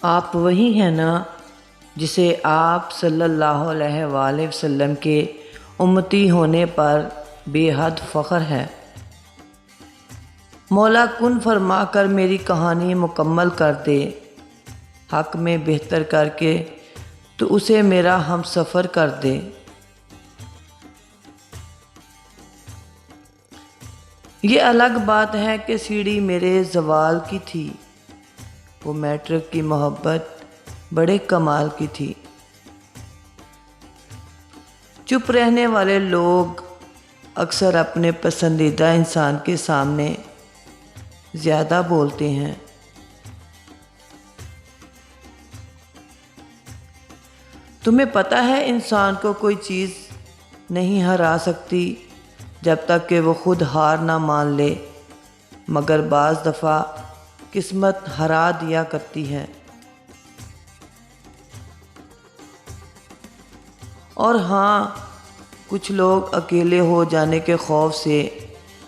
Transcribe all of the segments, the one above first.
آپ وہی ہیں نا جسے آپ صلی اللہ علیہ وآلہ وسلم کے امتی ہونے پر بے حد فخر ہے۔ مولا کن فرما کر میری کہانی مکمل کر دے، حق میں بہتر کر کے تو اسے میرا ہم سفر کر دے۔ یہ الگ بات ہے کہ سیڑھی میرے زوال کی تھی، وہ میٹرک کی محبت بڑے کمال کی تھی۔ چپ رہنے والے لوگ اکثر اپنے پسندیدہ انسان کے سامنے زیادہ بولتے ہیں۔ تمہیں پتہ ہے انسان کو کوئی چیز نہیں ہرا سکتی جب تک کہ وہ خود ہار نہ مان لے، مگر بعض دفعہ قسمت ہرا دیا کرتی ہے۔ اور ہاں، کچھ لوگ اکیلے ہو جانے کے خوف سے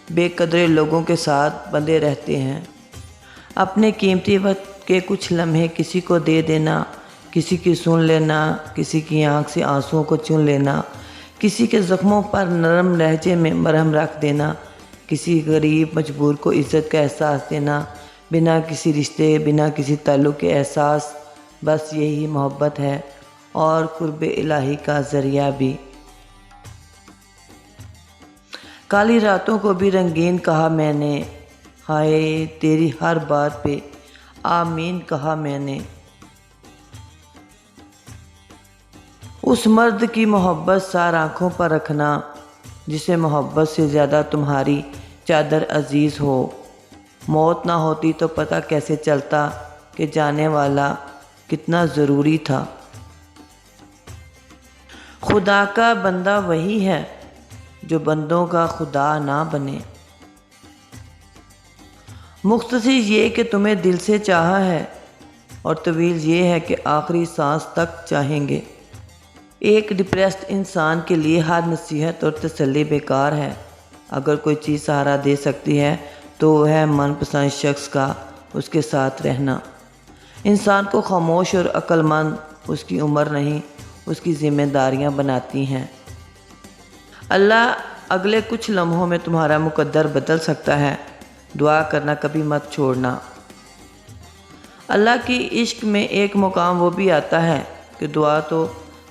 بے قدرے لوگوں کے ساتھ بندھے رہتے ہیں۔ اپنے قیمتی وقت کے کچھ لمحے کسی کو دے دینا، کسی کی سن لینا، کسی کی آنکھ سے آنسوؤں کو چن لینا، کسی کے زخموں پر نرم لہجے میں مرہم رکھ دینا، کسی غریب مجبور کو عزت کا احساس دینا، بنا کسی رشتے، بنا کسی تعلق کے احساس، بس یہی محبت ہے اور قرب الہی کا ذریعہ بھی۔ کالی راتوں کو بھی رنگین کہا میں نے، ہائے تیری ہر بات پہ آمین کہا میں نے۔ اس مرد کی محبت سار آنکھوں پر رکھنا جسے محبت سے زیادہ تمہاری چادر عزیز ہو۔ موت نہ ہوتی تو پتہ کیسے چلتا کہ جانے والا کتنا ضروری تھا۔ خدا کا بندہ وہی ہے جو بندوں کا خدا نہ بنے۔ مختصر یہ کہ تمہیں دل سے چاہا ہے، اور طویل یہ ہے کہ آخری سانس تک چاہیں گے۔ ایک ڈپریسڈ انسان کے لیے ہر نصیحت اور تسلی بیکار ہے۔ اگر کوئی چیز سہارا دے سکتی ہے تو وہ ہے من پسند شخص کا اس کے ساتھ رہنا۔ انسان کو خاموش اور عقل مند اس کی عمر نہیں، اس کی ذمہ داریاں بناتی ہیں۔ اللہ اگلے کچھ لمحوں میں تمہارا مقدر بدل سکتا ہے، دعا کرنا کبھی مت چھوڑنا۔ اللہ کی عشق میں ایک مقام وہ بھی آتا ہے کہ دعا تو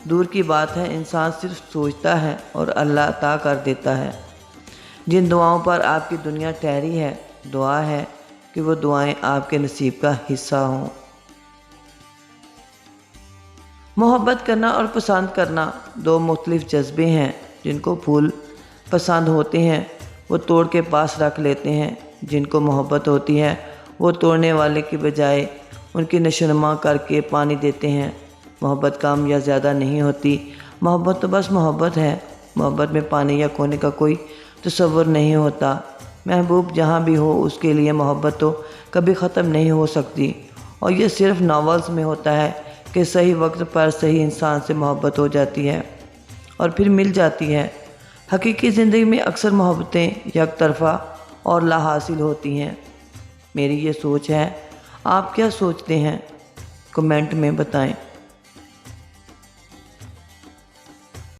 دور کی بات ہے، انسان صرف سوچتا ہے اور اللہ عطا کر دیتا ہے۔ جن دعاؤں پر آپ کی دنیا ٹھہری ہے، دعا ہے کہ وہ دعائیں آپ کے نصیب کا حصہ ہوں۔ محبت کرنا اور پسند کرنا دو مختلف جذبے ہیں۔ جن کو پھول پسند ہوتے ہیں وہ توڑ کے پاس رکھ لیتے ہیں، جن کو محبت ہوتی ہے وہ توڑنے والے کی بجائے ان کی نشوونما کر کے پانی دیتے ہیں۔ محبت کم یا زیادہ نہیں ہوتی، محبت تو بس محبت ہے۔ محبت میں پانی یا کھونے کا کوئی تصور نہیں ہوتا۔ محبوب جہاں بھی ہو اس کے لیے محبت تو کبھی ختم نہیں ہو سکتی، اور یہ صرف ناولز میں ہوتا ہے کہ صحیح وقت پر صحیح انسان سے محبت ہو جاتی ہے اور پھر مل جاتی ہے۔ حقیقی زندگی میں اکثر محبتیں یک طرفہ اور لا حاصل ہوتی ہیں۔ میری یہ سوچ ہے، آپ کیا سوچتے ہیں؟ کمنٹ میں بتائیں۔